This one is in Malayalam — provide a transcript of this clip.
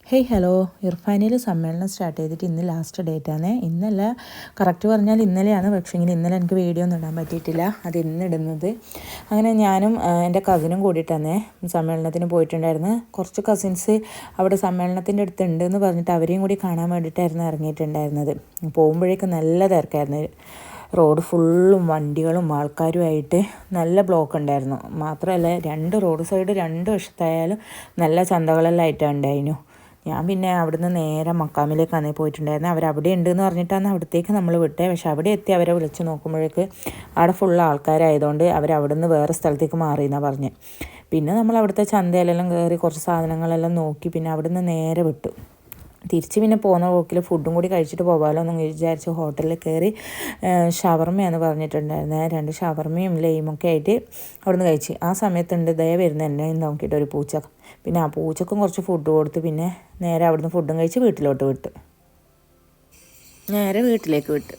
ഹേയ് ഹലോ, ഇർഫാനിൽ സമ്മേളനം സ്റ്റാർട്ട് ചെയ്തിട്ട് ഇന്ന് ലാസ്റ്റ് ഡേറ്റ് ആണ്. ഇന്നല്ല, കറക്റ്റ് പറഞ്ഞാൽ ഇന്നലെയാണ്. പക്ഷേങ്കിൽ ഇന്നലെ എനിക്ക് വീഡിയോ ഒന്നും ഇടാൻ പറ്റിയിട്ടില്ല. അത് ഇന്ന് ഇടുന്നത്. അങ്ങനെ ഞാനും എൻ്റെ കസിനും കൂടിയിട്ടാണ് സമ്മേളനത്തിന് പോയിട്ടുണ്ടായിരുന്നു. കുറച്ച് കസിൻസ് അവിടെ സമ്മേളനത്തിൻ്റെ അടുത്ത് ഉണ്ടെന്ന് പറഞ്ഞിട്ട് അവരെയും കൂടി കാണാൻ വേണ്ടിയിട്ടായിരുന്നു ഇറങ്ങിയിട്ടുണ്ടായിരുന്നത്. പോകുമ്പോഴേക്കും നല്ല തിരക്കായിരുന്നു. റോഡ് ഫുള്ളും വണ്ടികളും ആൾക്കാരുമായിട്ട് നല്ല ബ്ലോക്ക് ഉണ്ടായിരുന്നു. മാത്രമല്ല റോഡ് സൈഡ് രണ്ട് വശത്തായാലും നല്ല ചന്തകളെല്ലാം ആയിട്ടാണ് ഉണ്ടായിരുന്നു. ഞാൻ പിന്നെ അവിടുന്ന് നേരെ മക്കാമിലേക്കാണ് പോയിട്ടുണ്ടായിരുന്നത്. അവരവിടെ ഉണ്ടെന്ന് പറഞ്ഞിട്ടാണ് അവിടത്തേക്ക് നമ്മൾ വിട്ടേ. പക്ഷെ അവിടെ എത്തി അവരെ വിളിച്ച് നോക്കുമ്പോഴേക്ക് അവിടെ ഫുള്ള് ആൾക്കാരായതുകൊണ്ട് അവരവിടുന്ന് വേറെ സ്ഥലത്തേക്ക് മാറിയെന്നാണ് പറഞ്ഞത്. പിന്നെ നമ്മൾ അവിടുത്തെ ചന്തയിലെല്ലാം കയറി കുറച്ച് സാധനങ്ങളെല്ലാം നോക്കി പിന്നെ അവിടുന്ന് നേരെ വിട്ടു. തിരിച്ച് പിന്നെ പോകുന്ന പോക്കിൽ ഫുഡും കൂടി കഴിച്ചിട്ട് പോകാമല്ലോ എന്ന് വിചാരിച്ച് ഹോട്ടലിൽ കയറി ഷവർമ്മയാണ് പറഞ്ഞിട്ടുണ്ടായിരുന്നത്. 2 ഷവർമ്മയും ലൈമൊക്കെ ആയിട്ട് അവിടുന്ന് കഴിച്ച്. ആ സമയത്തുണ്ട് വരുന്ന എന്നെ നോക്കിയിട്ട് ഒരു പൂച്ച. പിന്നെ ആ പൂച്ചക്കും കുറച്ച് ഫുഡ് കൊടുത്ത് പിന്നെ നേരെ അവിടുന്ന് ഫുഡും കഴിച്ച് വീട്ടിലോട്ട് വിട്ട്. നേരെ വീട്ടിലേക്ക് വിട്ട്.